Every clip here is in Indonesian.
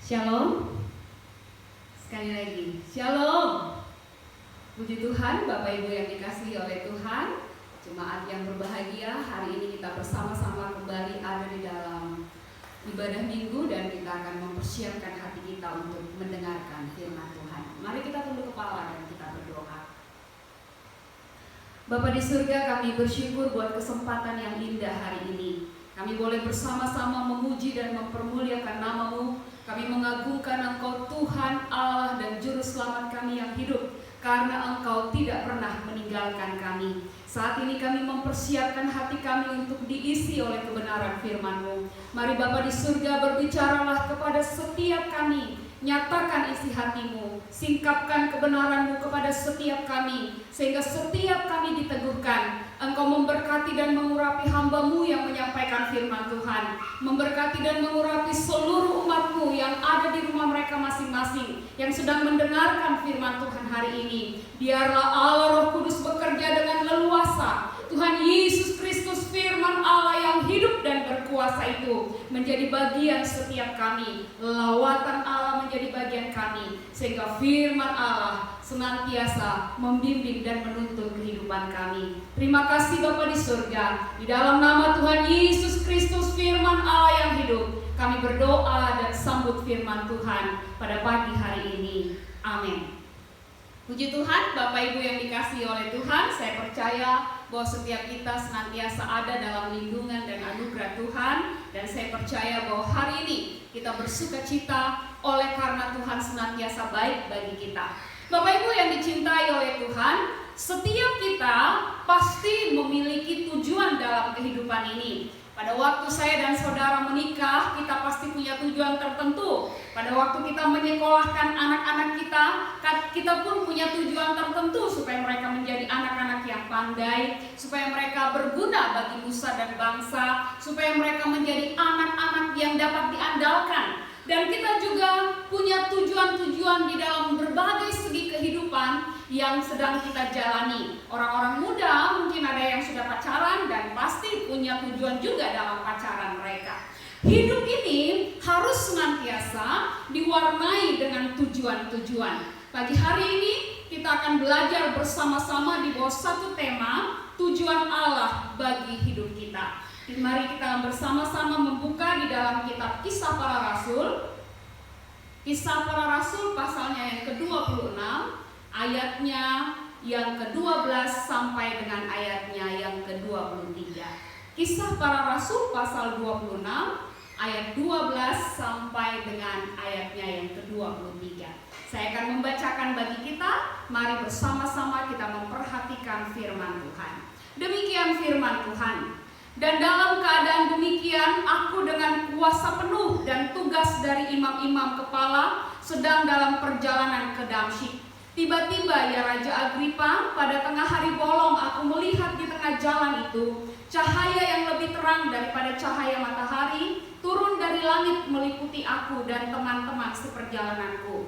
Shalom. Sekali lagi, Shalom. Puji Tuhan, Bapak Ibu yang dikasihi oleh Tuhan, jemaat yang berbahagia, hari ini kita bersama-sama kembali ada di dalam ibadah minggu dan kita akan mempersiapkan hati kita untuk mendengarkan firman Tuhan. Mari kita tunduk kepala dan kita berdoa. Bapa di surga, kami bersyukur buat kesempatan yang indah hari ini. Kami boleh bersama-sama memuji dan mempermuliakan nama-Mu. Kami mengagungkan Engkau Tuhan Allah dan Juru Selamat kami yang hidup, karena Engkau tidak pernah meninggalkan kami. Saat ini kami mempersiapkan hati kami untuk diisi oleh kebenaran firman-Mu. Mari Bapa di surga, berbicaralah kepada setiap kami. Nyatakan isi hati-Mu, singkapkan kebenaran-Mu kepada setiap kami, sehingga setiap kami diteguhkan. Engkau memberkati dan mengurapi hamba-Mu yang menyampaikan firman Tuhan, memberkati dan mengurapi seluruh umat-Mu yang ada di rumah mereka masing-masing, yang sedang mendengarkan firman Tuhan hari ini. Biarlah Allah Roh Kudus bekerja dengan leluasa. Tuhan Yesus Kristus, firman Allah yang hidup dan berkuasa itu menjadi bagian setiap kami. Lawatan Allah menjadi bagian kami, sehingga firman Allah senantiasa membimbing dan menuntun kehidupan kami. Terima kasih Bapa di surga. Di dalam nama Tuhan Yesus Kristus, firman Allah yang hidup, kami berdoa dan sambut firman Tuhan pada pagi hari ini. Amin. Puji Tuhan, Bapak Ibu yang dikasihi oleh Tuhan, saya percaya bahwa setiap kita senantiasa ada dalam lindungan dan anugerah Tuhan, dan saya percaya bahwa hari ini kita bersuka cita oleh karena Tuhan senantiasa baik bagi kita. Bapak Ibu yang dicintai oleh Tuhan, setiap kita pasti memiliki tujuan dalam kehidupan ini. Pada waktu saya dan saudara menikah, kita pasti punya tujuan tertentu. Pada waktu kita menyekolahkan anak-anak kita pun punya tujuan tertentu supaya mereka menjadi anak-anak yang pandai, supaya mereka berguna bagi nusa dan bangsa, supaya mereka menjadi anak-anak yang dapat diandalkan. Dan kita juga punya tujuan-tujuan di dalam berbagai segi kehidupan yang sedang kita jalani. Orang-orang muda mungkin ada yang sudah pacaran dan pasti punya tujuan juga dalam pacaran mereka. Hidup ini harus senantiasa diwarnai dengan tujuan-tujuan. Pagi hari ini kita akan belajar bersama-sama di bawah satu tema, tujuan Allah bagi hidup kita. Mari kita bersama-sama membuka di dalam kitab Kisah Para Rasul. Kisah Para Rasul pasalnya yang ke-26, ayatnya yang ke-12 sampai dengan ayatnya yang ke-23. Kisah Para Rasul pasal 26, ayat 12 sampai dengan ayatnya yang ke-23. Saya akan membacakan bagi kita, mari bersama-sama kita memperhatikan firman Tuhan. Demikian firman Tuhan. Dan dalam keadaan demikian, aku dengan kuasa penuh dan tugas dari imam-imam kepala sedang dalam perjalanan ke Damsyik. Tiba-tiba ya Raja Agripa, pada tengah hari bolong aku melihat di tengah jalan itu cahaya yang lebih terang daripada cahaya matahari turun dari langit meliputi aku dan teman-teman seperjalananku.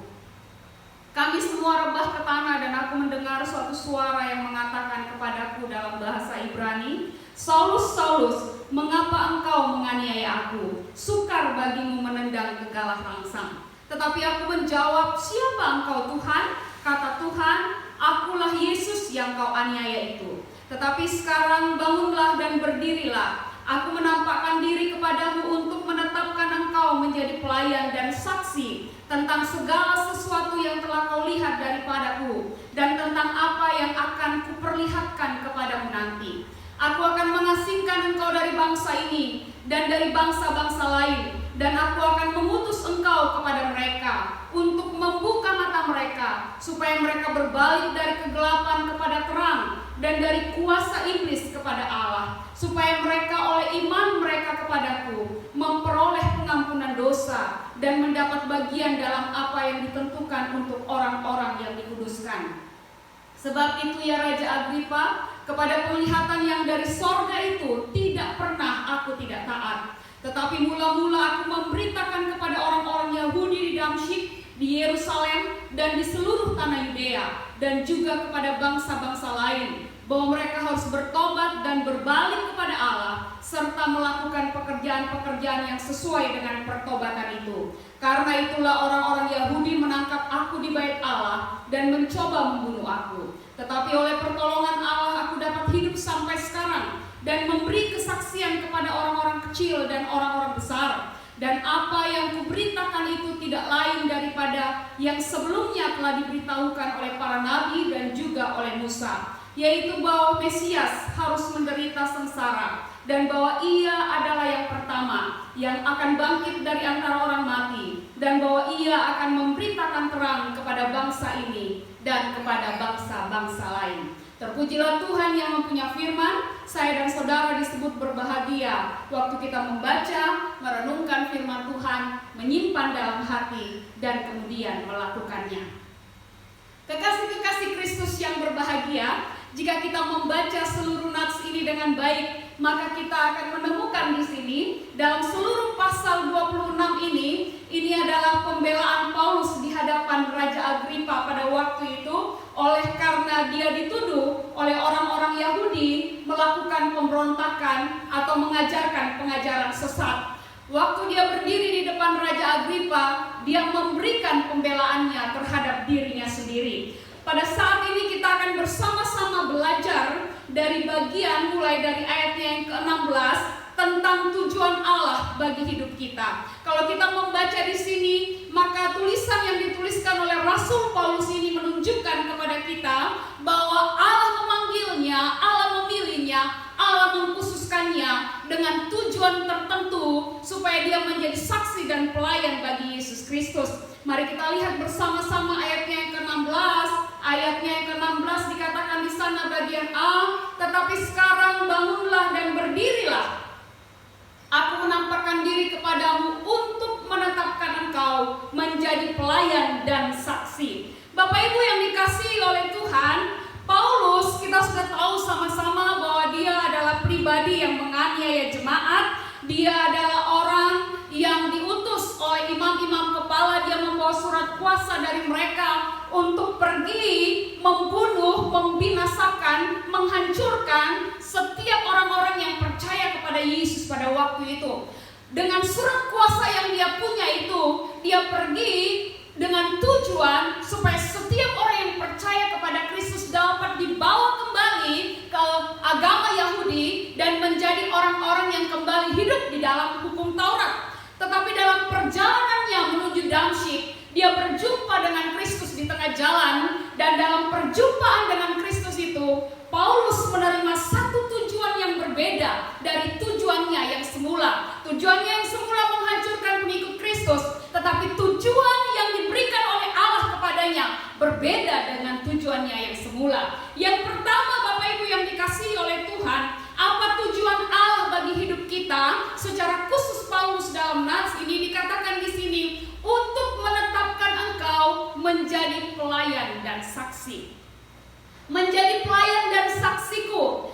Kami semua rebah ke tanah dan aku mendengar suatu suara yang mengatakan kepadaku dalam bahasa Ibrani, Saulus, Saulus, mengapa engkau menganiaya aku? Sukar bagimu menendang gegalah langsam. Tetapi aku menjawab, siapa engkau Tuhan? Kata Tuhan, akulah Yesus yang kau aniaya itu. Tetapi sekarang bangunlah dan berdirilah. Aku menampakkan diri kepadamu untuk menetapkan engkau menjadi pelayan dan saksi tentang segala sesuatu yang telah kau lihat daripadaku dan tentang apa yang akan kuperlihatkan kepadamu nanti. Aku akan mengasingkan engkau dari bangsa ini dan dari bangsa-bangsa lain, dan aku akan mengutus engkau kepada mereka untuk membuka mata mereka supaya mereka berbalik dari kegelapan kepada terang dan dari kuasa iblis kepada Allah, supaya mereka oleh iman mereka kepadaku memperoleh pengampunan dosa dan mendapat bagian dalam apa yang ditentukan untuk orang-orang yang dikuduskan. Sebab itu ya Raja Agripa, kepada penglihatan yang dari sorga itu tidak pernah aku tidak taat. Tetapi mula-mula aku memberitakan kepada orang-orang Yahudi di Damsyik, di Yerusalem, dan di seluruh tanah Yudea, dan juga kepada bangsa-bangsa lain, bahwa mereka harus bertobat dan berbalik kepada Allah, serta melakukan pekerjaan-pekerjaan yang sesuai dengan pertobatan itu. Karena itulah orang-orang Yahudi menangkap aku di bait Allah dan mencoba membunuh aku. Tetapi oleh pertolongan Allah aku dapat hidup sampai sekarang dan memberi kesaksian kepada orang-orang kecil dan orang-orang besar. Dan apa yang kuberitakan itu tidak lain daripada yang sebelumnya telah diberitahukan oleh para nabi dan juga oleh Musa, yaitu bahwa Mesias harus menderita sengsara, dan bahwa ia adalah yang pertama yang akan bangkit dari antara orang mati, dan bahwa ia akan memberitakan terang kepada bangsa ini dan kepada bangsa-bangsa lain. Terpujilah Tuhan yang mempunyai firman. Saya dan saudara disebut berbahagia waktu kita membaca, merenungkan firman Tuhan, menyimpan dalam hati, dan kemudian melakukannya. Kekasih-kekasih Kristus yang berbahagia, jika kita membaca seluruh nats ini dengan baik, maka kita akan menemukan di sini dalam seluruh pasal 26 ini adalah pembelaan Paulus di hadapan Raja Agripa pada waktu itu, oleh karena dia dituduh oleh orang-orang Yahudi melakukan pemberontakan atau mengajarkan pengajaran sesat. Waktu dia berdiri di depan Raja Agripa, dia memberikan pembelaannya terhadap dirinya sendiri. Pada saat ini kita akan bersama-sama belajar dari bagian mulai dari ayatnya yang ke-16 tentang tujuan Allah bagi hidup kita. Kalau kita membaca di sini, maka tulisan yang dituliskan oleh Rasul Paulus ini menunjukkan kepada kita bahwa Allah memanggilnya, Allah memilihnya, Allah mengkhususkannya dengan tujuan tertentu supaya dia menjadi saksi dan pelayan bagi Yesus Kristus. Mari kita lihat bersama-sama ayatnya yang ke-16. Ayatnya yang ke-16 dikatakan di sana bagian A, tetapi sekarang bangunlah dan berdirilah. Aku menampakkan diri kepadamu untuk menetapkan engkau menjadi pelayan dan saksi. Bapak Ibu yang dikasihi oleh Tuhan, Paulus kita sudah tahu sama-sama bahwa dia adalah pribadi yang menganiaya jemaat. Dia adalah orang yang diutus oleh imam-imam kepala. Dia membawa surat kuasa dari mereka untuk pergi membunuh, membinasakan, menghancurkan setiap orang-orang yang percaya kepada Yesus pada waktu itu. Dengan surat kuasa yang dia punya itu, dia pergi dengan tujuan supaya setiap orang yang percaya kepada Kristus dapat dibawa kembali ke agama Yahudi dan menjadi orang-orang yang kembali hidup di dalam hukum Taurat. Tetapi dalam perjalanannya menuju Damsyik, dia berjumpa dengan Kristus di tengah jalan, dan dalam perjumpaan dengan Kristus itu, Paulus menerima satu tujuan yang berbeda dari tujuannya yang semula. Tujuannya yang semula menghancurkan pengikut Kristus, tetapi tujuan yang diberikan oleh Allah kepadanya berbeda dengan tujuannya yang semula. Yang pertama, Bapak Ibu yang dikasihi oleh Tuhan, apa tujuan Allah bagi hidup kita? Secara khusus Paulus dalam nats ini dikatakan di sini, untuk menetapkan engkau menjadi pelayan dan saksi. Menjadi pelayan dan saksiku.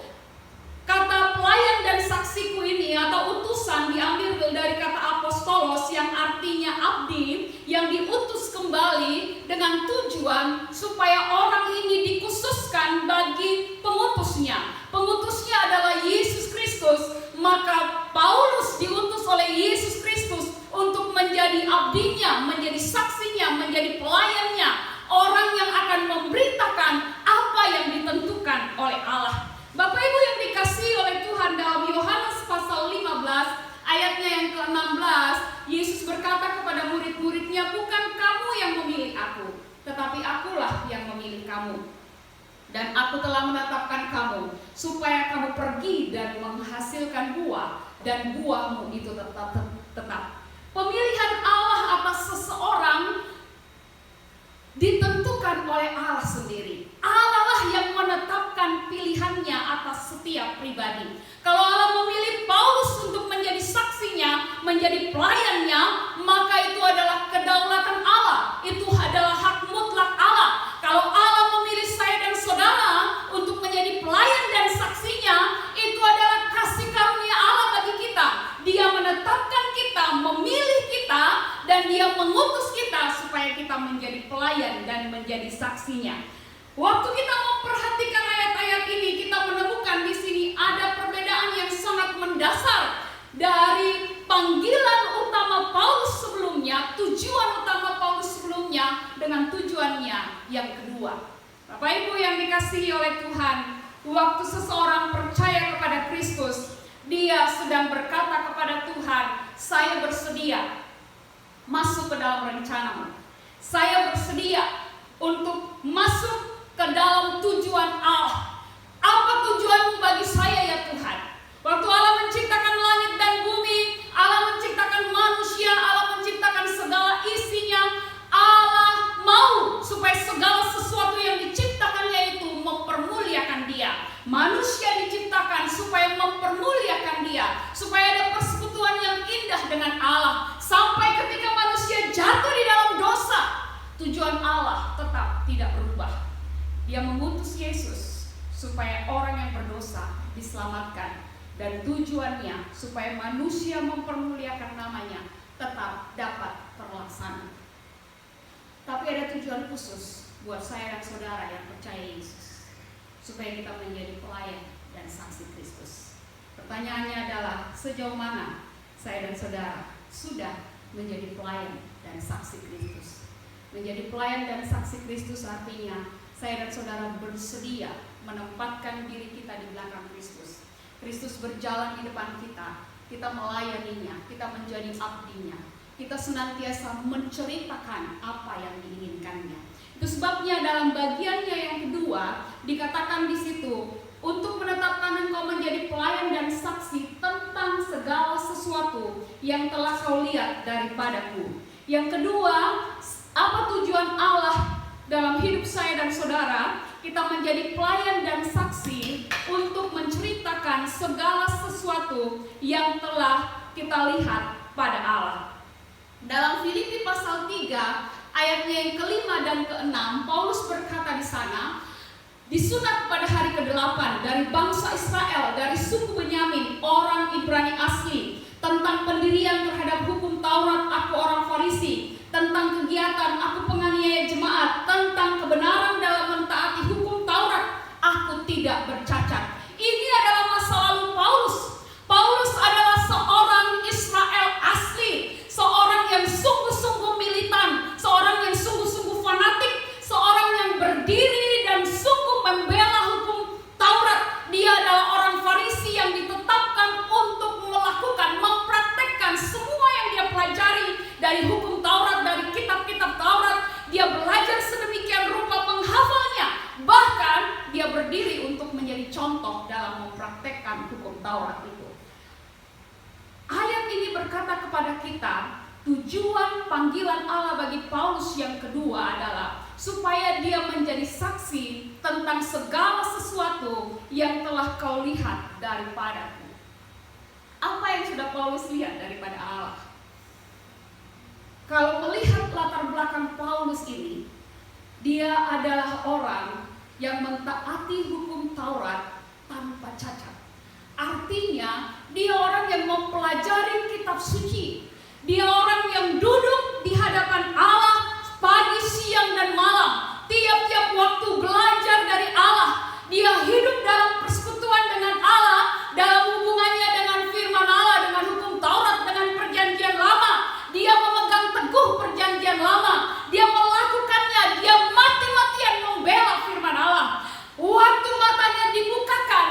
Kata pelayan dan saksiku ini atau utusan diambil dari kata apostolos yang artinya abdi, yang diutus kembali dengan tujuan supaya orang ini dikhususkan bagi pengutusnya. Pengutusnya adalah Yesus Kristus. Maka Paulus diutus oleh Yesus Kristus untuk menjadi abdinya, menjadi saksinya, menjadi pelayannya, orang yang akan memberitakan apa yang ditentukan oleh Allah. Bapak Ibu yang dikasihi oleh Tuhan, dalam Yohanes pasal 15 ayatnya yang ke-16, Yesus berkata kepada murid-muridnya, bukan kamu yang memilih aku, tetapi akulah yang memilih kamu. Dan aku telah menetapkan kamu supaya kamu pergi dan menghasilkan buah, dan buahmu itu tetap. Pemilihan Allah atas seseorang ditentukan oleh Allah sendiri. Allah lah yang menetapkan pilihannya atas setiap pribadi. Kalau Allah memilih Paulus untuk menjadi saksinya, menjadi pelayannya, maka itu adalah kedaulatan Allah. Itu adalah hak mutlak Allah. Kalau Allah memilih saya dan saudara untuk menjadi pelayan dan saksinya, itu adalah kasih karunia Allah bagi kita. Dia menetapkan kita, memilih kita, dan dia mengutus kita supaya kita menjadi pelayan dan menjadi saksinya. Waktu kita memperhatikan ayat-ayat ini, kita menemukan di sini ada perbedaan yang sangat mendasar dari panggilan utama Paulus sebelumnya. Bapak Ibu yang dikasihi oleh Tuhan, waktu seseorang percaya kepada Kristus, dia sedang berkata kepada Tuhan, saya bersedia masuk ke dalam rencana-Mu. Saya bersedia untuk masuk ke dalam tujuan Allah. Apa tujuan-Mu bagi saya ya Tuhan? Waktu Allah menciptakan langit dan bumi, Allah menciptakan manusia, Allah menciptakan segala isinya, Allah mau supaya segala sesuatu yang diciptakannya itu mempermuliakan Dia. Manusia diciptakan supaya mempermuliakan Dia, supaya ada persekutuan yang indah dengan Allah. Sampai ketika manusia jatuh di dalam dosa, tujuan Allah tetap tidak berubah. Dia mengutus Yesus supaya orang yang berdosa diselamatkan, dan tujuannya supaya manusia mempermuliakan namanya tetap dapat terlaksana. Tapi ada tujuan khusus buat saya dan saudara yang percaya Yesus, supaya kita menjadi pelayan dan saksi Kristus. Pertanyaannya adalah, sejauh mana saya dan saudara sudah menjadi pelayan dan saksi Kristus? Menjadi pelayan dan saksi Kristus artinya saya dan saudara bersedia menempatkan diri kita di belakang Kristus. Kristus berjalan di depan kita, kita melayaninya, kita menjadi abdinya. Kita senantiasa menceritakan apa yang diinginkannya. Itu sebabnya dalam bagiannya yang kedua dikatakan di situ, untuk menetapkan engkau menjadi pelayan dan saksi tentang segala sesuatu yang telah kau lihat daripadaku. Yang kedua, apa tujuan Allah dalam hidup saya dan saudara? Kita menjadi pelayan dan saksi untuk menceritakan segala sesuatu yang telah kita lihat pada Allah. Dalam Filipi pasal 3 ayatnya yang ke-5 dan ke-6, Paulus berkata di sana, disunat pada hari ke-8 dari bangsa Israel, dari suku Benyamin, orang Ibrani asli, tentang pendirian terhadap hukum Taurat aku orang Farisi, tentang kegiatan aku penganiaya jemaat, tentang kebenaran dalam mentaati hukum Taurat aku tidak bercacat. Ini adalah masa lalu Paulus. Paulus adalah seorang Israel asli, seorang yang sungguh-sungguh militan, seorang yang sungguh-sungguh fanatik, seorang yang berdiri dan sungguh membela hukum Taurat. Dia adalah orang Farisi yang ditetapkan untuk melakukan, mempraktekkan semua yang dia pelajari dari hukum Taurat, dari kitab-kitab Taurat. Dia belajar sedemikian rupa menghafalnya, bahkan dia berdiri untuk menjadi contoh dalam mempraktekkan hukum Taurat itu. Ayat ini berkata kepada kita, tujuan panggilan Allah bagi Paulus yang kedua adalah supaya dia menjadi saksi tentang segala sesuatu yang telah kau lihat daripadaku. Apa yang sudah Paulus lihat daripada Allah? Kalau melihat latar belakang Paulus ini, dia adalah orang yang mentaati hukum Taurat tanpa cacat. Artinya, dia orang yang mempelajari kitab suci. Dia orang yang duduk di hadapan Allah pagi, siang, dan malam. Tiap-tiap waktu belajar dari Allah. Dia hidup dalam persekutuan dengan Allah, dalam hubungannya dengan firman Allah, dengan hukum Taurat, dengan perjanjian lama. Dia memegang teguh perjanjian lama. Dia melakukannya, dia mati-matian membela firman Allah. Waktu matanya dibukakan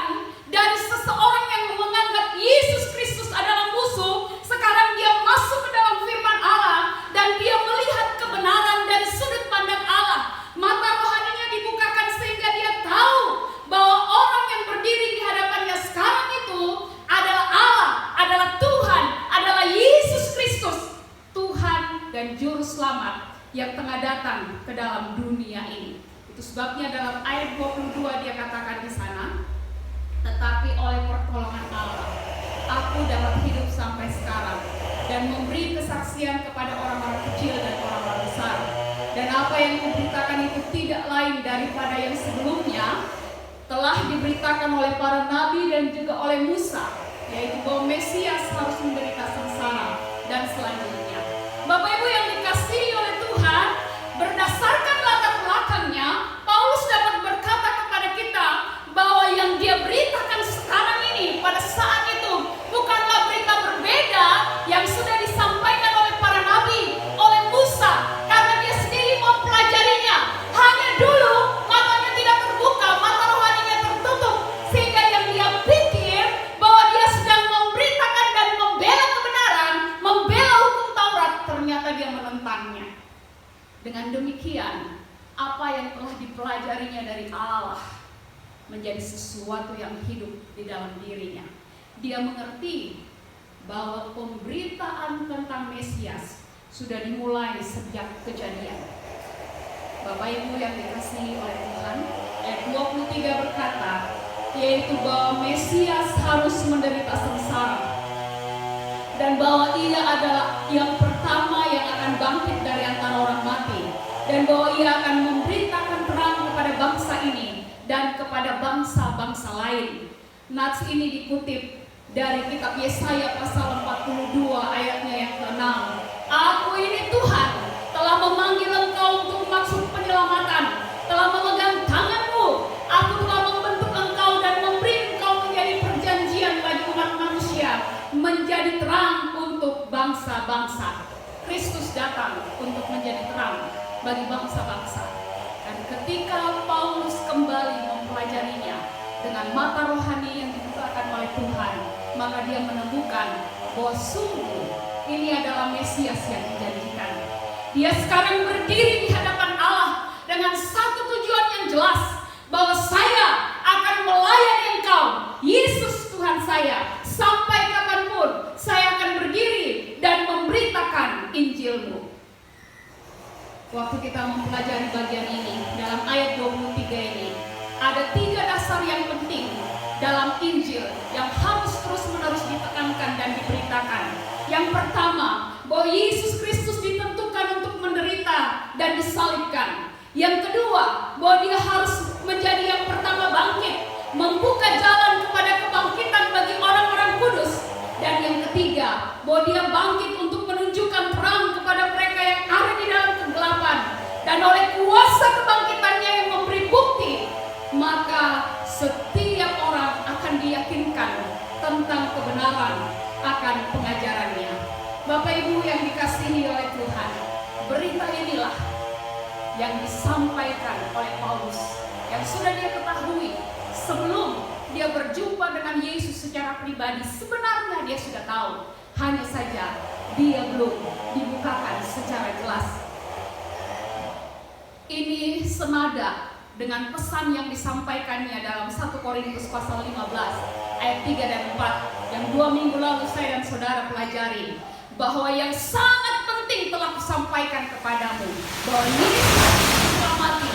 dari seseorang yang menganggap Yesus Kristus adalah musuh, sekarang dia masuk ke dalam firman Allah dan dia melihat kebenaran dari sudut pandang Allah. Mata rohaninya dibukakan sehingga dia tahu bahwa orang yang berdiri di hadapannya sekarang itu adalah Allah, adalah Tuhan, adalah Yesus Kristus, Tuhan dan Juru Selamat yang tengah datang ke dalam dunia ini. Itu sebabnya dalam ayat 22 dia katakan di sana, tetapi oleh pertolongan Allah, aku dapat hidup sampai sekarang dan memberi kesaksian kepada orang-orang kecil dan orang-orang besar. Dan apa yang kuberitakan itu tidak lain daripada yang sebelumnya telah diberitakan oleh para nabi dan juga oleh Musa, yaitu bahwa Mesias harus menderita sengsara dan selanjutnya. Bapak Ibu yang dikasihi oleh Tuhan, berdasarkan latar belakangnya, Paulus dapat berkata kepada kita bahwa yang dia beritakan sekarang ini pada saat itu bukanlah berita berbeda yang sudah disampaikan oleh para nabi, oleh Musa, karena dia sendiri mempelajarinya. Hanya dulu matanya tidak menentangnya. Dengan demikian, apa yang telah dipelajarinya dari Allah menjadi sesuatu yang hidup di dalam dirinya. Dia mengerti bahwa pemberitaan tentang Mesias sudah dimulai sejak Kejadian. Bapak Ibu yang dikasihi oleh Tuhan, ayat 23 berkata, yaitu bahwa Mesias harus menderita sengsara, dan bahwa ia adalah yang pertama yang akan bangkit dari antara orang mati, dan bahwa ia akan memberitakan terang kepada bangsa ini dan kepada bangsa-bangsa lain. Nats ini dikutip dari kitab Yesaya pasal 42 ayatnya yang ke-6. Aku ini Tuhan, telah memanggil engkau untuk maksud penyelamatan, telah memegang tanganmu, aku telah membentuk engkau dan memberi engkau menjadi perjanjian bagi umat manusia, menjadi terang untuk bangsa-bangsa. Kristus datang untuk menjadi terang bagi bangsa-bangsa. Dan ketika Paulus kembali mempelajarinya dengan mata rohani yang dibukakan oleh Tuhan, maka dia menemukan bahwa sungguh ini adalah Mesias yang dijanjikan. Dia sekarang berdiri di hadapan Allah dengan satu tujuan yang jelas, bahwa saya akan melayani engkau, Yesus Tuhan saya, sampai kapanpun saya akan berdiri dan memberitakan Injilmu. Waktu kita mempelajari bagian ini, dalam ayat 23 ini, ada 3 dasar yang penting dalam Injil yang harus terus-menerus ditekankan dan diberitakan. Yang pertama, bahwa Yesus Kristus ditentukan untuk menderita dan disalibkan. Yang kedua, bahwa dia harus menjadi yang pertama bangkit, membuka jalan kepada kebangkitan bagi orang-orang kudus. Dan yang ketiga, bahwa dia bangkit untuk menunjukkan terang kepada mereka yang ada di dalam kegelapan. Dan oleh kuasa kebangkitannya yang memberi bukti, maka setiap orang akan diyakinkan tentang kebenaran akan pengajarannya. Bapak Ibu yang dikasihi oleh Tuhan, berita inilah yang disampaikan oleh Paulus, yang sudah dia ketahui sebelum dia berjumpa dengan Yesus secara pribadi. Sebenarnya dia sudah tahu, hanya saja dia belum dibukakan secara jelas. Ini senada dengan pesan yang disampaikannya dalam 1 Korintus pasal 15 ayat 3 dan 4 yang 2 minggu lalu saya dan saudara pelajari, bahwa yang sangat penting telah kusampaikan kepadamu, bahwa Yesus Kristus telah mati,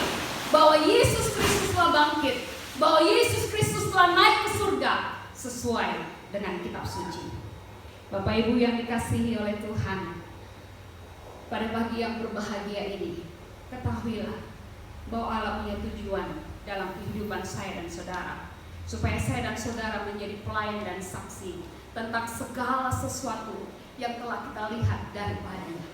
bahwa Yesus Kristus telah bangkit, bahwa Yesus Kristus telah naik ke surga sesuai dengan kitab suci. Bapak Ibu yang dikasihi oleh Tuhan, pada pagi yang berbahagia ini, ketahuilah bahwa Allah punya tujuan dalam kehidupan saya dan saudara, supaya saya dan saudara menjadi pelayan dan saksi tentang segala sesuatu yang telah kita lihat daripadanya.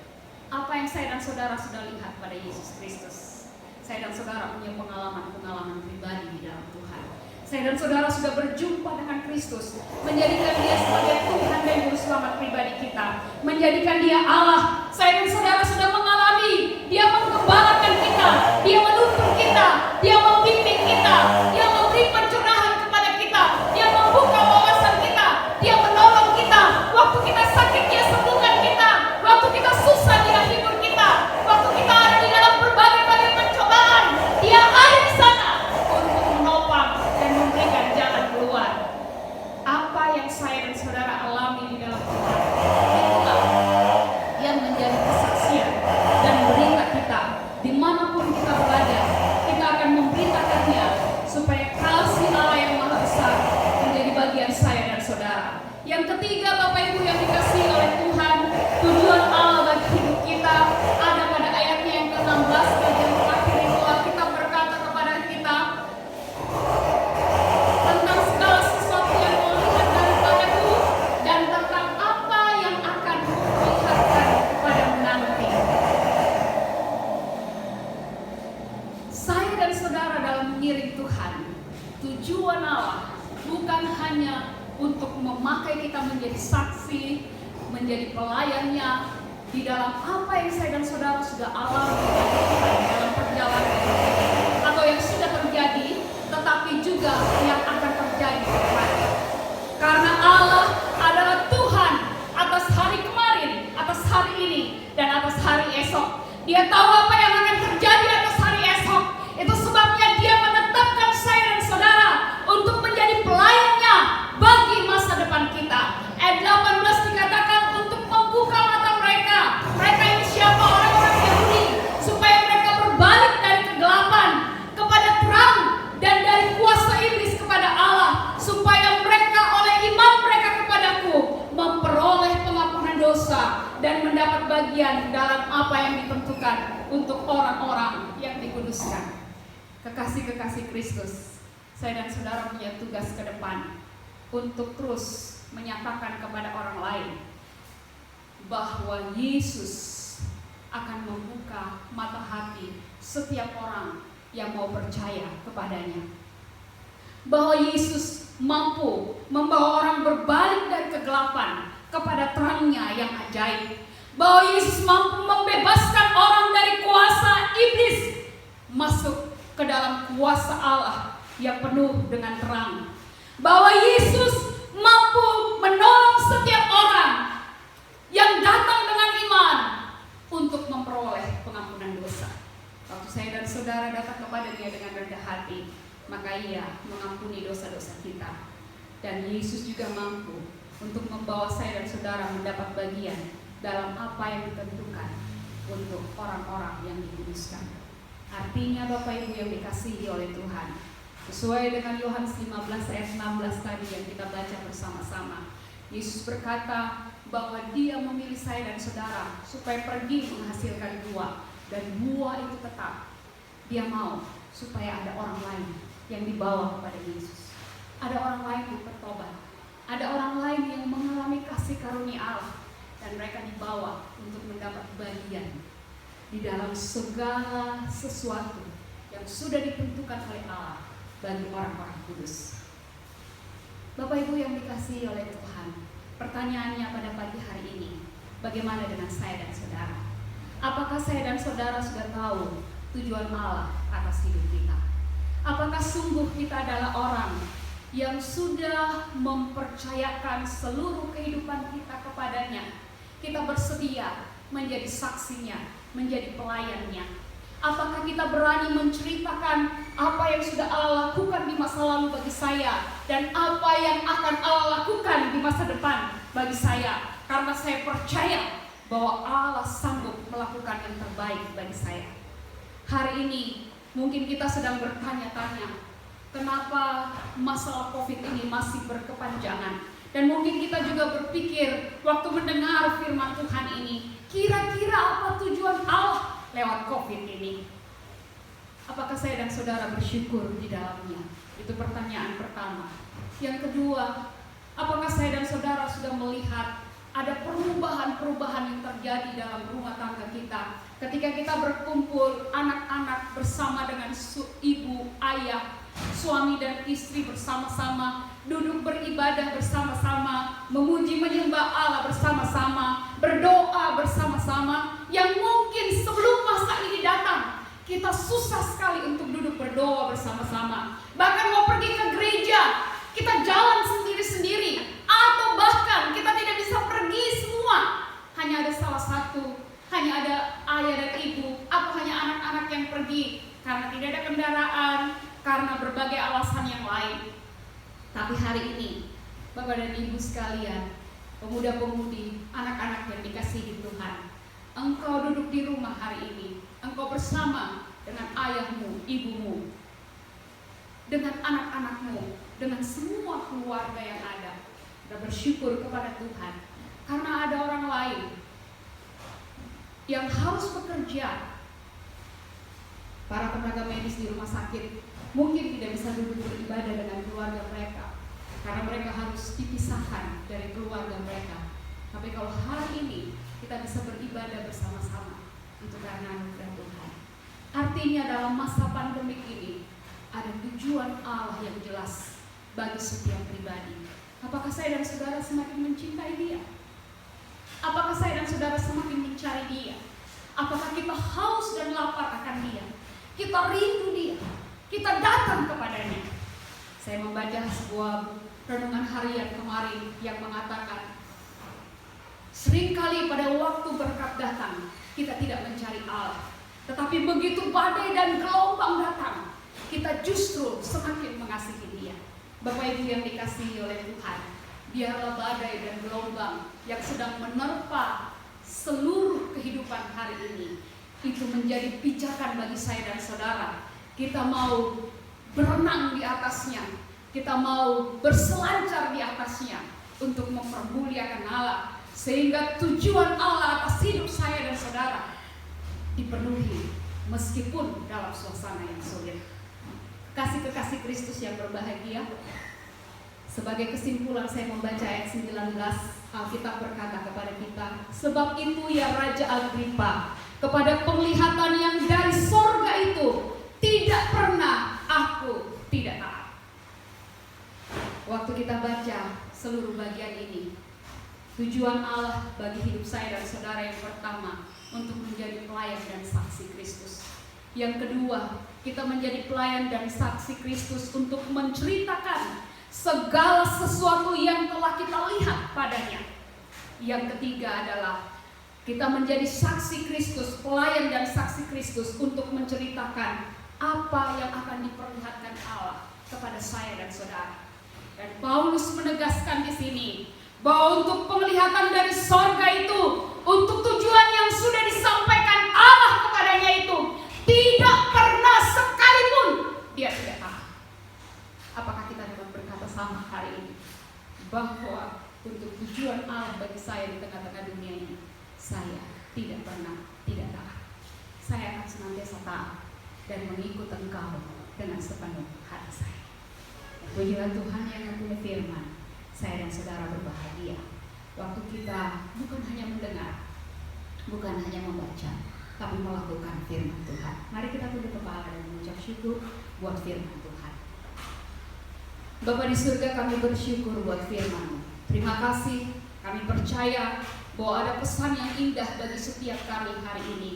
Apa yang saya dan saudara sudah lihat pada Yesus Kristus. Saya dan saudara punya pengalaman-pengalaman pribadi di dalam Tuhan. Saya dan saudara sudah berjumpa dengan Kristus, menjadikan dia sebagai Tuhan dan Juru Selamat pribadi kita, menjadikan dia Allah. Saya dan saudara sudah mengalami dia menggembalakan kita, dia menuntun kita, dia membimbing kita, dia memberi pencerahan kepada kita, dia membuka wawasan kita, dia menolong kita. Waktu kita sakit dia sembuhkan kita, waktu kita susah dia hibur kita, waktu kita ada di dalam berbagai-bagai pencobaan, dia ada di sana untuk menopang dan memberikan jalan keluar. Apa yang saya dan saudara alami di dalam Tuhan, itulah yang menjadi kesaksian dan berita kita dimanapun kita berada. Kita akan memberitakannya supaya kasih Allah yang maha besar menjadi bagian saya dan saudara. Yang ketiga, Bapak Ibu yang dikasihi oleh Tuhan, tujuan Allah bagi hidup kita ada pada ayatnya yang ke-16 bagian terakhir. Itulah kita berkata kepada kita tentang segala sesuatu yang kau lihat daripadaku dan tentang apa yang akan kuperlihatkan kepadamu nanti. Saya dan saudara dalam mengiring Tuhan, tujuan Allah bukan hanya untuk memakai kita menjadi saksi, menjadi pelayannya di dalam apa yang saya dan saudara sudah alami dalam perjalanan atau yang sudah terjadi, tetapi juga yang akan terjadi ke depannya. Karena Allah adalah Tuhan atas hari kemarin, atas hari ini, dan atas hari esok. Dia tahu apa yang akan terjadi atas hari esok. Itu sebabnya dia menetapkan saya dan saudara untuk menjadi pelayannya bagi masa depan kita. Ayat 18 dikatakan untuk membuka mata mereka. Mereka ini siapa? Orang-orang Yahudi. Supaya mereka berbalik dari kegelapan kepada terang dan dari kuasa iblis kepada Allah. Supaya mereka oleh iman mereka kepadaku memperoleh pengampunan dosa dan mendapat bagian dalam apa yang ditentukan untuk orang-orang yang dikuduskan. Kekasih-kekasih Kristus, saya dan saudara punya tugas ke depan untuk terus menyatakan kepada orang lain bahwa Yesus akan membuka mata hati setiap orang yang mau percaya kepadanya. Bahwa Yesus mampu membawa orang berbalik dari kegelapan kepada terangnya yang ajaib. Bahwa Yesus mampu membebaskan orang dari kuasa iblis masuk ke dalam kuasa Allah yang penuh dengan terang. Bahwa Yesus mampu menolong setiap orang yang datang dengan iman untuk memperoleh pengampunan dosa. Waktu saya dan saudara datang kepada Dia dengan rendah hati, maka Ia mengampuni dosa-dosa kita. Dan Yesus juga mampu untuk membawa saya dan saudara mendapat bagian dalam apa yang ditentukan untuk orang-orang yang dikuduskan. Artinya Bapak Ibu yang dikasihi oleh Tuhan, sesuai dengan Yohanes 15 ayat 16 tadi yang kita baca bersama-sama, Yesus berkata bahwa Dia memilih saya dan saudara supaya pergi menghasilkan buah, dan buah itu tetap. Dia mau supaya ada orang lain yang dibawa kepada Yesus. Ada orang lain yang bertobat. Ada orang lain yang mengalami kasih karunia Allah, dan mereka dibawa untuk mendapat bagian di dalam segala sesuatu yang sudah ditentukan oleh Allah bagi orang-orang kudus. Bapak Ibu yang dikasihi oleh Tuhan, pertanyaannya pada pagi hari ini, bagaimana dengan saya dan saudara? Apakah saya dan saudara sudah tahu tujuan Allah atas hidup kita? Apakah sungguh kita adalah orang yang sudah mempercayakan seluruh kehidupan kita kepadanya? Kita bersedia menjadi saksinya, menjadi pelayannya. Apakah kita berani menceritakan apa yang sudah Allah lakukan di masa lalu bagi saya, dan apa yang akan Allah lakukan di masa depan bagi saya? Karena saya percaya bahwa Allah sanggup melakukan yang terbaik bagi saya. Hari ini mungkin kita sedang bertanya-tanya, kenapa masalah COVID ini masih berkepanjangan? Dan mungkin kita juga berpikir waktu mendengar firman Tuhan ini, kira-kira apa tujuan Allah lewat COVID ini? Apakah saya dan saudara bersyukur di dalamnya? Itu pertanyaan pertama. Yang kedua, apakah saya dan saudara sudah melihat ada perubahan-perubahan yang terjadi dalam rumah tangga kita ketika kita berkumpul anak-anak bersama dengan ibu, ayah, suami dan istri bersama-sama, duduk beribadah bersama-sama, memuji menyembah Allah bersama-sama, berdoa bersama-sama, yang mungkin sebelum masa ini datang kita susah sekali untuk duduk berdoa bersama-sama. Bahkan mau pergi ke gereja, kita jalan sendiri-sendiri, atau bahkan kita tidak bisa pergi semua. Hanya ada salah satu, hanya ada ayah dan ibu, atau hanya anak-anak yang pergi karena tidak ada kendaraan, karena berbagai alasan yang lain. Tapi hari ini, Bapak dan Ibu sekalian, pemuda-pemudi, anak-anak yang dikasihi Tuhan, engkau duduk di rumah hari ini, engkau bersama dengan ayahmu, ibumu, dengan anak-anakmu, dengan semua keluarga yang ada. Kita bersyukur kepada Tuhan, karena ada orang lain yang harus bekerja. Para tenaga medis di rumah sakit mungkin tidak bisa duduk beribadah dengan keluarga mereka, karena mereka harus dipisahkan dari keluarga mereka. Tapi kalau hari ini kita bisa beribadah bersama-sama, itu karena anugerah Tuhan. Artinya dalam masa pandemi ini ada tujuan Allah yang jelas bagi setiap pribadi. Apakah saya dan saudara semakin mencintai Dia? Apakah saya dan saudara semakin mencari Dia? Apakah kita haus dan lapar akan Dia? Kita rindu Dia, kita datang kepadanya. Saya membaca sebuah renungan harian kemarin yang mengatakan Seringkali pada waktu berkat datang, kita tidak mencari Allah. Tetapi begitu badai dan gelombang datang, kita justru semakin mengasihi Dia. Bapak Ibu yang dikasihi oleh Tuhan, biarlah badai dan gelombang yang sedang menerpa seluruh kehidupan hari ini itu menjadi pijakan bagi saya dan saudara. Kita mau berenang di atasnya, kita mau berselancar di atasnya untuk mempermuliakan Allah, sehingga tujuan Allah atas hidup saya dan saudara dipenuhi meskipun dalam suasana yang sulit. Kasih-kekasih Kristus yang berbahagia, sebagai kesimpulan saya membaca ayat 19. Alkitab berkata kepada kita, sebab itu ya Raja Agripa, kepada penglihatan yang dari sorga itu tidak pernah aku tidak taat. Waktu kita baca seluruh bagian ini, tujuan Allah bagi hidup saya dan saudara yang pertama, untuk menjadi pelayan dan saksi Kristus. Yang kedua, kita menjadi pelayan dan saksi Kristus untuk menceritakan segala sesuatu yang telah kita lihat padanya. Yang ketiga adalah kita menjadi saksi Kristus, pelayan dan saksi Kristus untuk menceritakan apa yang akan diperlihatkan Allah kepada saya dan saudara. Dan Paulus menegaskan di sini bahwa untuk penglihatan dari sorga itu, untuk tujuan yang sudah disampaikan Allah kepadanya itu, tidak pernah sekalipun dia tidak taat. Apakah kita dapat berkata sama hari ini bahwa untuk tujuan Allah bagi saya di tengah-tengah dunia ini, saya tidak pernah tidak taat. Saya akan senantiasa taat dan mengikut Engkau dengan sepenuh hati saya. Pujilah Tuhan yang mempunyai firman. Saya dan saudara berbahagia waktu kita bukan hanya mendengar, bukan hanya membaca, tapi melakukan firman Tuhan. Mari kita tunduk kepala dan mengucap syukur buat firman Tuhan. Bapa di surga, kami bersyukur buat firman-Mu. Terima kasih, kami percaya bahwa ada pesan yang indah bagi setiap kami hari ini,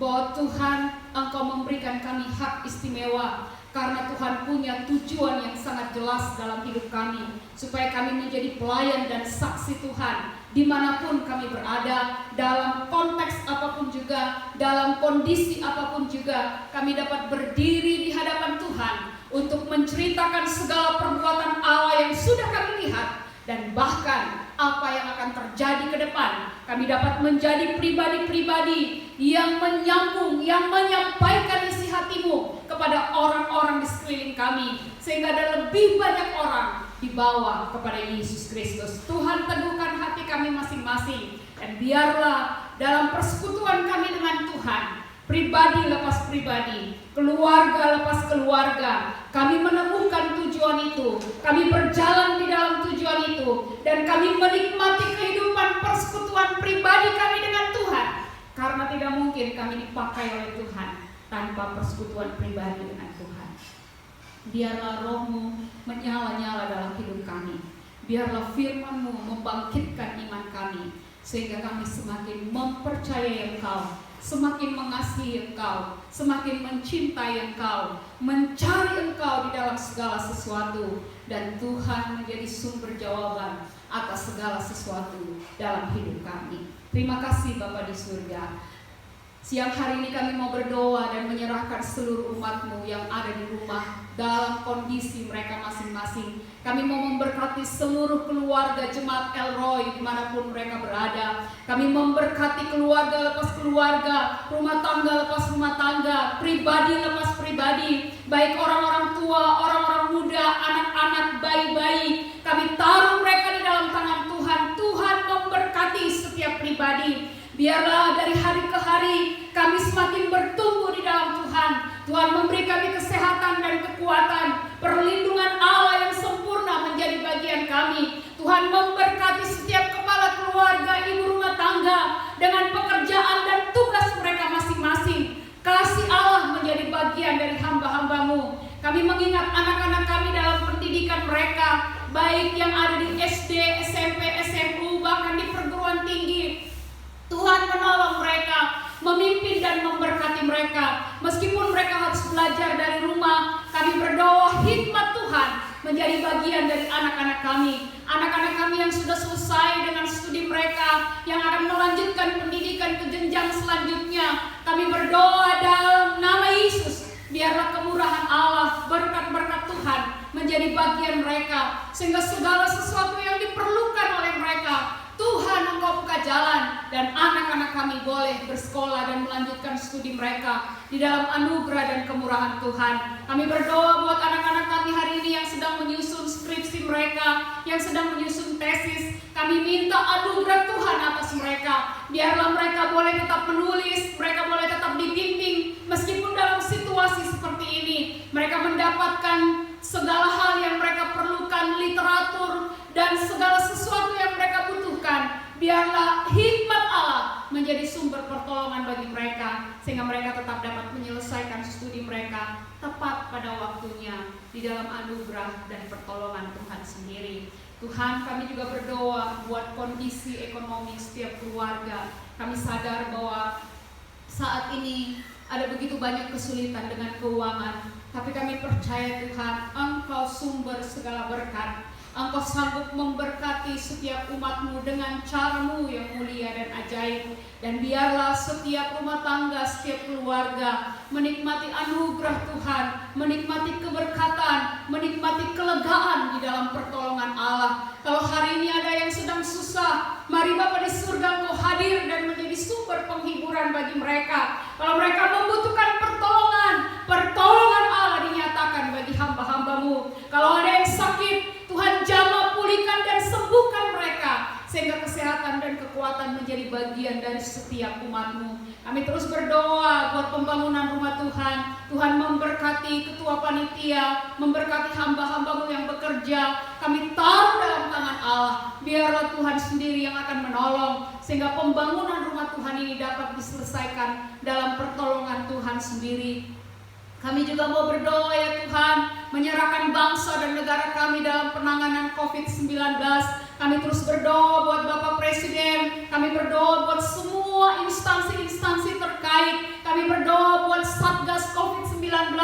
bahwa Tuhan, Engkau memberikan kami hak istimewa karena Tuhan punya tujuan yang sangat jelas dalam hidup kami, supaya kami menjadi pelayan dan saksi Tuhan dimanapun kami berada, dalam konteks apapun juga, dalam kondisi apapun juga, kami dapat berdiri di hadapan Tuhan untuk menceritakan segala perbuatan Allah yang sudah kami lihat, dan bahkan apa yang akan terjadi ke depan. Kami dapat menjadi pribadi-pribadi yang menyambung, yang menyampaikan isi hati-Mu kepada orang-orang di sekeliling kami, sehingga ada lebih banyak orang dibawa kepada Yesus Kristus. Tuhan, teguhkan hati kami masing-masing, dan biarlah dalam persekutuan kami dengan Tuhan, pribadi lepas pribadi, keluarga lepas keluarga, kami menemukan tujuan itu, kami berjalan di dalam tujuan itu, dan kami menikmati kehidupan persekutuan pribadi kami dengan Tuhan, karena tidak mungkin kami dipakai oleh Tuhan tanpa persekutuan pribadi dengan Tuhan. Biarlah Roh-Mu menyala-nyala dalam hidup kami, biarlah firman-Mu membangkitkan iman kami, sehingga kami semakin mempercayai Engkau, semakin mengasihi Engkau, semakin mencintai Engkau, mencari Engkau di dalam segala sesuatu, dan Tuhan menjadi sumber jawaban atas segala sesuatu dalam hidup kami. Terima kasih Bapa di surga. Siang hari ini kami mau berdoa dan menyerahkan seluruh umat-Mu yang ada di rumah dalam kondisi mereka masing-masing. Kami mau memberkati seluruh keluarga jemaat El Roy dimanapun mereka berada. Kami memberkati keluarga lepas keluarga, rumah tangga lepas rumah tangga, pribadi lepas pribadi, baik orang-orang tua, orang-orang muda, anak-anak, bayi-bayi. Kami taruh mereka di dalam tangan Tuhan. Tuhan memberkati setiap pribadi. Biarlah dari hari ke hari kami semakin bertumbuh di dalam Tuhan. Tuhan memberi kami kesehatan dan kekuatan, perlindungan Allah yang sempurna menjadi bagian kami. Tuhan memberkati setiap kepala keluarga, ibu rumah tangga dengan pekerjaan dan tugas mereka masing-masing. Kasih Allah menjadi bagian dari hamba-hamba-Mu. Kami mengingat anak-anak kami dalam pendidikan mereka, baik yang ada di SD, SMP, SMU, bahkan di perguruan tinggi. Tuhan menolong mereka, memimpin dan memberkati mereka. Meskipun mereka harus belajar dari rumah, kami berdoa hikmat Tuhan menjadi bagian dari anak-anak kami. Anak-anak kami yang sudah selesai dengan studi mereka, yang akan melanjutkan pendidikan ke jenjang selanjutnya, kami berdoa dalam nama Yesus, biarlah kemurahan Allah, berkat-berkat Tuhan menjadi bagian mereka, sehingga segala sesuatu yang diperlukan oleh mereka, Tuhan Engkau buka jalan, dan anak-anak kami boleh bersekolah dan melanjutkan studi mereka di dalam anugerah dan kemurahan Tuhan. Kami berdoa buat anak-anak kami hari ini yang sedang menyusun skripsi mereka, yang sedang menyusun tesis. Kami minta anugerah Tuhan atas mereka, biarlah mereka boleh tetap menulis, mereka boleh tetap dibimbing, meskipun dalam situasi seperti ini mereka mendapatkan segala hal yang mereka perlukan, literatur dan segala sesuatu yang mereka butuhkan. Biarlah hikmat Allah menjadi sumber pertolongan bagi mereka, sehingga mereka tetap dapat menyelesaikan studi mereka tepat pada waktunya di dalam anugerah dan pertolongan Tuhan sendiri. Tuhan, kami juga berdoa buat kondisi ekonomi setiap keluarga. Kami sadar bahwa saat ini ada begitu banyak kesulitan dengan keuangan, tapi kami percaya Tuhan, Engkau sumber segala berkat. Engkau sanggup memberkati setiap umat-Mu dengan cara-Mu yang mulia dan ajaib. Dan biarlah setiap rumah tangga, setiap keluarga menikmati anugerah Tuhan, menikmati keberkatan, menikmati kelegaan di dalam pertolongan Allah. Kalau hari ini ada yang sedang susah, mari Bapa di surga Engkau hadir dan menjadi sumber penghiburan bagi mereka. Kalau mereka membutuhkan pertolongan Allah dinyatakan bagi hamba-hamba-Mu. Kalau ada yang sakit, Tuhan jamah, pulihkan dan sembuhkan mereka, sehingga kesehatan dan kekuatan menjadi bagian dari setiap umat-Mu. Kami terus berdoa buat pembangunan rumah Tuhan. Tuhan memberkati ketua panitia, memberkati hamba-hamba-Mu yang bekerja. Kami taruh dalam tangan Allah. Biarlah Tuhan sendiri yang akan menolong, sehingga pembangunan rumah Tuhan ini dapat diselesaikan dalam pertolongan Tuhan sendiri. Kami juga mau berdoa ya Tuhan, menyerahkan bangsa dan negara kami dalam penanganan COVID-19. Kami terus berdoa buat Bapak Presiden, kami berdoa buat semua instansi-instansi terkait, kami berdoa buat Satgas COVID-19.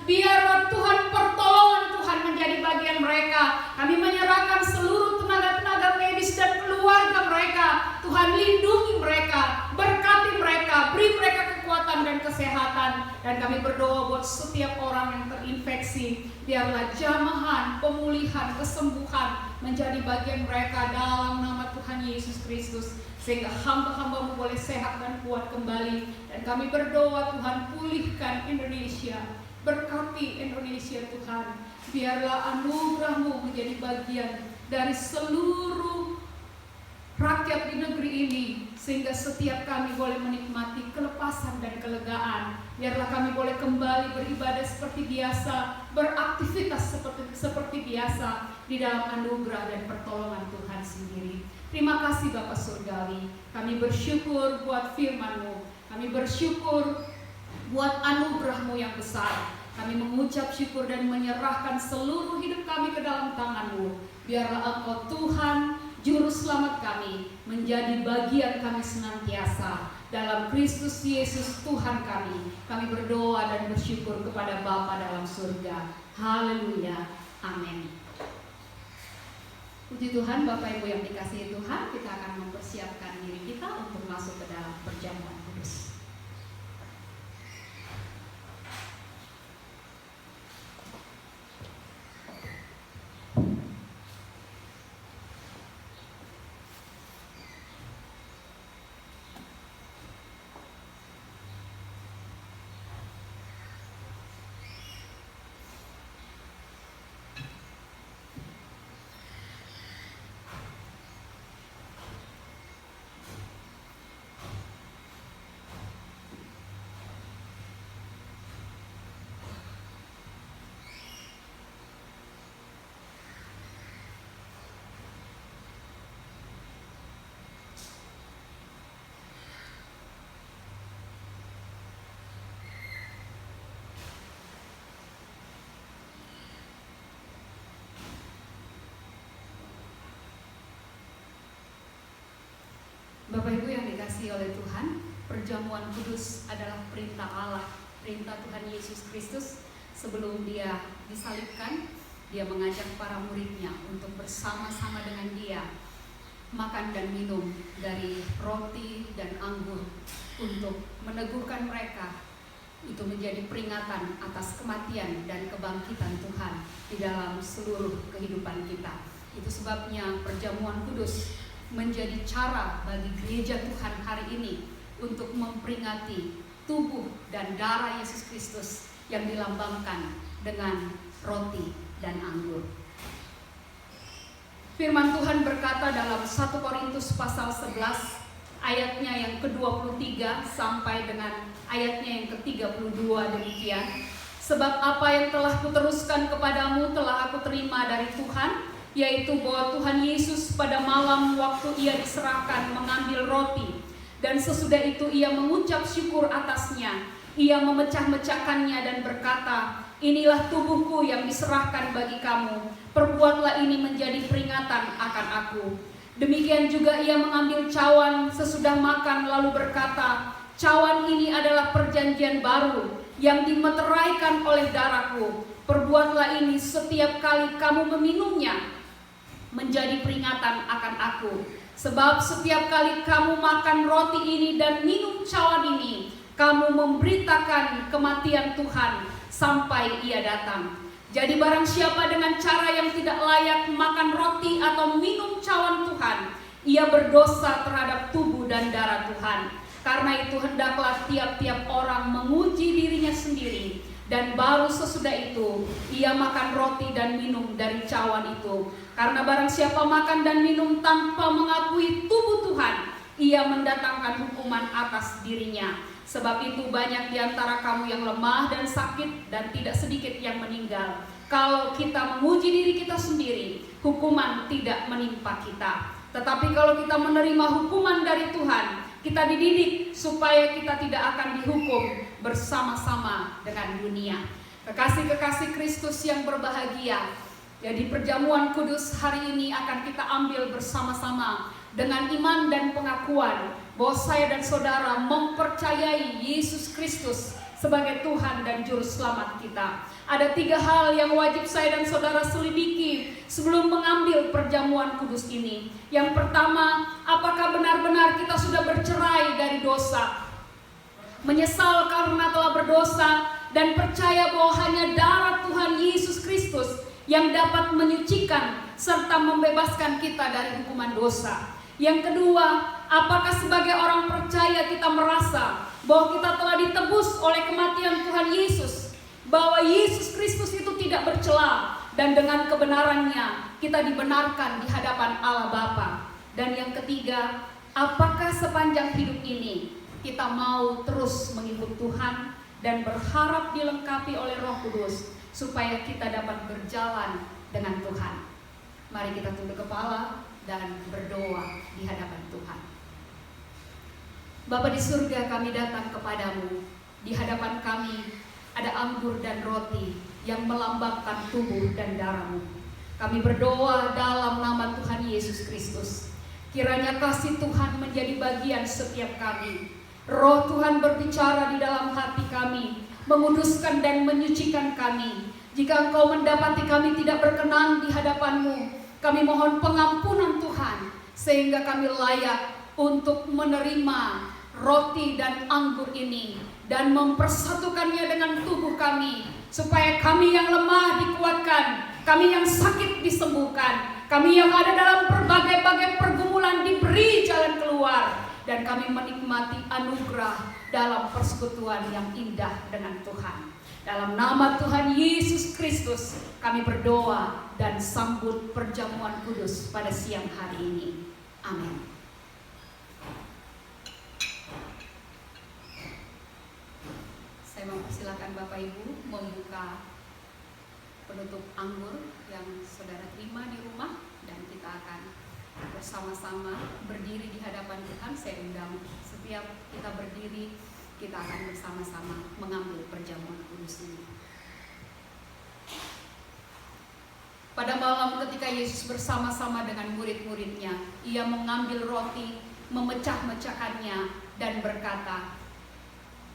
Biarlah Tuhan pertolongan Tuhan menjadi bagian mereka. Kami menyerahkan seluruh tenaga-tenaga medis dan keluarga mereka. Tuhan lindungi mereka, berkati mereka, beri mereka kekuatan dan kesehatan. Dan kami berdoa buat setiap orang yang terinfeksi, biarlah jamahan, pemulihan, kesembuhan menjadi bagian mereka dalam nama Tuhan Yesus Kristus, sehingga hamba-hamba-Mu boleh sehat dan kuat kembali. Dan kami berdoa Tuhan, pulihkan Indonesia, berkati Indonesia Tuhan. Biarlah anugerah-Mu menjadi bagian dari seluruh rakyat di negeri ini, sehingga setiap kami boleh menikmati kelepasan dan kelegaan. Biarlah kami boleh kembali beribadah seperti biasa, beraktivitas seperti biasa di dalam anugerah dan pertolongan Tuhan sendiri. Terima kasih Bapa Surgawi. Kami bersyukur buat firman-Mu. Kami bersyukur buat anugerah-Mu yang besar. Kami mengucap syukur dan menyerahkan seluruh hidup kami ke dalam tangan-Mu. Biarlah Engkau Tuhan, Juru Selamat kami, menjadi bagian kami senantiasa. Dalam Kristus Yesus Tuhan kami, kami berdoa dan bersyukur kepada Bapa dalam surga. Haleluya. Amin. Puji Tuhan, Bapak Ibu yang dikasihi Tuhan, kita akan mempersiapkan diri kita untuk masuk ke dalam perjamuan kudus. Bapak Ibu yang dikasihi oleh Tuhan, perjamuan kudus adalah perintah Allah, perintah Tuhan Yesus Kristus sebelum Dia disalibkan. Dia mengajak para muridnya untuk bersama-sama dengan dia makan dan minum dari roti dan anggur untuk meneguhkan mereka. Itu menjadi peringatan atas kematian dan kebangkitan Tuhan di dalam seluruh kehidupan kita. Itu sebabnya perjamuan kudus menjadi cara bagi gereja Tuhan hari ini untuk memperingati tubuh dan darah Yesus Kristus yang dilambangkan dengan roti dan anggur. Firman Tuhan berkata dalam 1 Korintus pasal 11 ayatnya yang ke-23 sampai dengan ayatnya yang ke-32 demikian. Sebab apa yang telah kuteruskan kepadamu telah aku terima dari Tuhan, yaitu bahwa Tuhan Yesus pada malam waktu ia diserahkan mengambil roti, dan sesudah itu ia mengucap syukur atasnya. Ia memecah-mecahkannya dan berkata, inilah tubuhku yang diserahkan bagi kamu, perbuatlah ini menjadi peringatan akan aku. Demikian juga ia mengambil cawan sesudah makan lalu berkata, cawan ini adalah perjanjian baru yang dimeteraikan oleh darahku. Perbuatlah ini setiap kali kamu meminumnya menjadi peringatan akan aku. Sebab setiap kali kamu makan roti ini dan minum cawan ini, kamu memberitakan kematian Tuhan sampai ia datang. Jadi barang siapa dengan cara yang tidak layak makan roti atau minum cawan Tuhan, ia berdosa terhadap tubuh dan darah Tuhan. Karena itu hendaklah tiap-tiap orang menguji dirinya sendiri, dan baru sesudah itu ia makan roti dan minum dari cawan itu. Karena barang siapa makan dan minum tanpa mengakui tubuh Tuhan, ia mendatangkan hukuman atas dirinya. Sebab itu banyak di antara kamu yang lemah dan sakit, dan tidak sedikit yang meninggal. Kalau kita menguji diri kita sendiri, hukuman tidak menimpa kita. Tetapi kalau kita menerima hukuman dari Tuhan, kita dididik supaya kita tidak akan dihukum bersama-sama dengan dunia. Kekasih-kekasih Kristus yang berbahagia, jadi perjamuan kudus hari ini akan kita ambil bersama-sama dengan iman dan pengakuan bahwa saya dan saudara mempercayai Yesus Kristus sebagai Tuhan dan Juru Selamat kita. Ada 3 hal yang wajib saya dan saudara selidiki sebelum mengambil perjamuan kudus ini. Yang pertama, apakah benar-benar kita sudah bercerai dari dosa, menyesal karena telah berdosa, dan percaya bahwa hanya darah Tuhan Yesus Kristus yang dapat menyucikan serta membebaskan kita dari hukuman dosa. Yang kedua, apakah sebagai orang percaya kita merasa bahwa kita telah ditebus oleh kematian Tuhan Yesus, bahwa Yesus Kristus itu tidak bercela, dan dengan kebenarannya kita dibenarkan di hadapan Allah Bapa. Dan yang ketiga, apakah sepanjang hidup ini kita mau terus mengikut Tuhan dan berharap dilengkapi oleh Roh Kudus supaya kita dapat berjalan dengan Tuhan. Mari kita tunduk kepala dan berdoa di hadapan Tuhan. Bapa di surga, kami datang kepadamu. Di hadapan kami ada anggur dan roti yang melambangkan tubuh dan darah-Mu. Kami berdoa dalam nama Tuhan Yesus Kristus. Kiranya kasih Tuhan menjadi bagian setiap kami. Roh Tuhan berbicara di dalam hati kami, menguduskan dan menyucikan kami. Jika Engkau mendapati kami tidak berkenan di hadapan-Mu, kami mohon pengampunan Tuhan, sehingga kami layak untuk menerima roti dan anggur ini dan mempersatukannya dengan tubuh kami, supaya kami yang lemah dikuatkan, kami yang sakit disembuhkan, kami yang ada dalam berbagai-bagai pergumulan diberi jalan keluar, dan kami menikmati anugerah dalam persekutuan yang indah dengan Tuhan. Dalam nama Tuhan Yesus Kristus kami berdoa dan sambut perjamuan kudus pada siang hari ini. Amin. Saya mempersilakan Bapak Ibu membuka penutup anggur yang saudara terima di rumah, dan kita akan bersama-sama berdiri di hadapan Tuhan. Saya undang setiap kita berdiri, kita akan bersama-sama mengambil perjamuan kudus ini. Pada malam ketika Yesus bersama-sama dengan murid-muridnya, ia mengambil roti, memecah-mecahkannya, dan berkata,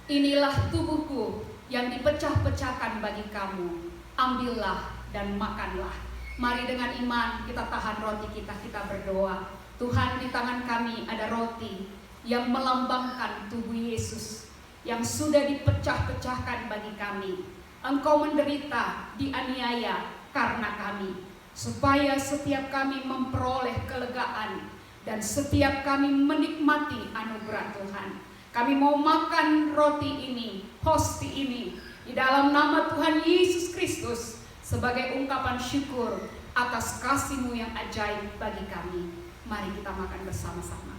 inilah tubuhku yang dipecah-pecahkan bagi kamu, ambillah dan makanlah. Mari dengan iman kita tahan roti kita berdoa. Tuhan, di tangan kami ada roti yang melambangkan tubuh Yesus yang sudah dipecah-pecahkan bagi kami. Engkau menderita, dianiaya karena kami, supaya setiap kami memperoleh kelegaan dan setiap kami menikmati anugerah Tuhan. Kami mau makan roti ini, hosti ini, di dalam nama Tuhan Yesus Kristus sebagai ungkapan syukur atas kasih-Mu yang ajaib bagi kami. Mari kita makan bersama-sama.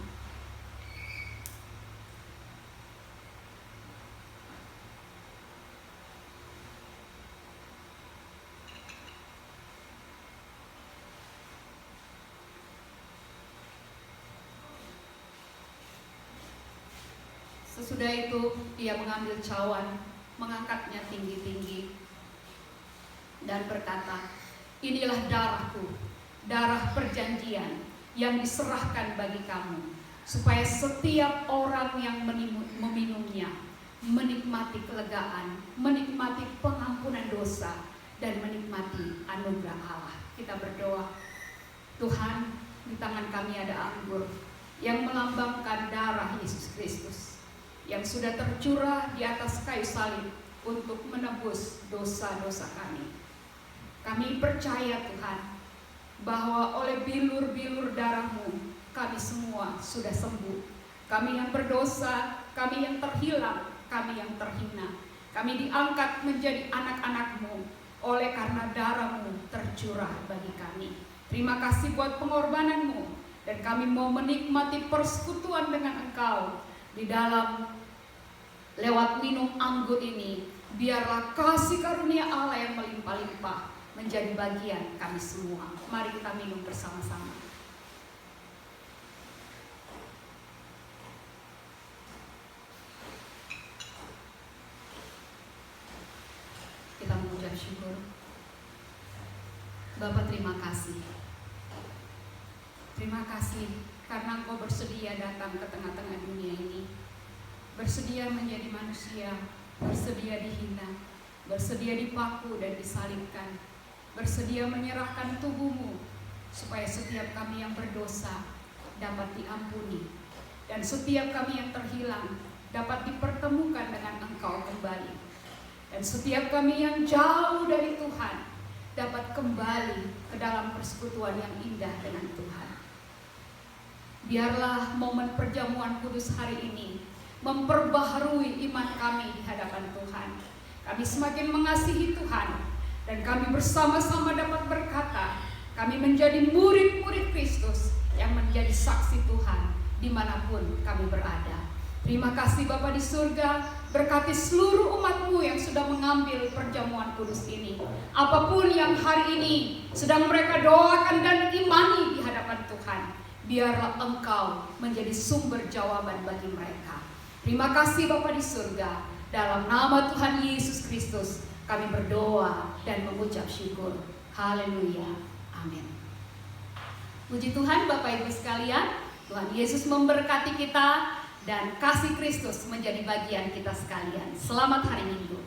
Sesudah itu ia mengambil cawan, mengangkatnya tinggi-tinggi dan berkata, inilah darahku, darah perjanjian yang diserahkan bagi kamu, supaya setiap orang yang meminumnya menikmati kelegaan, menikmati pengampunan dosa, dan menikmati anugerah Allah. Kita berdoa. Tuhan, di tangan kami ada anggur yang melambangkan darah Yesus Kristus yang sudah tercurah di atas kayu salib untuk menebus dosa-dosa kami. Kami percaya Tuhan bahwa oleh bilur-bilur darah-Mu kami semua sudah sembuh. Kami yang berdosa, kami yang terhilang, kami yang terhina, kami diangkat menjadi anak-anak-Mu oleh karena darah-Mu tercurah bagi kami. Terima kasih buat pengorbanan-Mu, dan kami mau menikmati persekutuan dengan Engkau di dalam lewat minum anggur ini. Biarlah kasih karunia Allah yang melimpah-limpah menjadi bagian kami semua. Mari kita minum bersama-sama. Kita mengucap syukur. Bapa, terima kasih. Terima kasih karena Engkau bersedia datang ke tengah-tengah dunia ini, bersedia menjadi manusia, bersedia dihina, bersedia dipaku dan disalibkan, bersedia menyerahkan tubuh-Mu supaya setiap kami yang berdosa dapat diampuni, dan setiap kami yang terhilang dapat dipertemukan dengan Engkau kembali, dan setiap kami yang jauh dari Tuhan dapat kembali ke dalam persekutuan yang indah dengan Tuhan. Biarlah momen perjamuan kudus hari ini memperbaharui iman kami di hadapan Tuhan. Kami semakin mengasihi Tuhan, dan kami bersama-sama dapat berkata, kami menjadi murid-murid Kristus yang menjadi saksi Tuhan dimanapun kami berada. Terima kasih Bapa di surga, berkati seluruh umat-Mu yang sudah mengambil perjamuan kudus ini. Apapun yang hari ini sedang mereka doakan dan imani di hadapan Tuhan, biarlah Engkau menjadi sumber jawaban bagi mereka. Terima kasih Bapa di surga, dalam nama Tuhan Yesus Kristus kami berdoa dan mengucap syukur. Haleluya. Amin. Puji Tuhan Bapak Ibu sekalian, Tuhan Yesus memberkati kita dan kasih Kristus menjadi bagian kita sekalian. Selamat hari Minggu.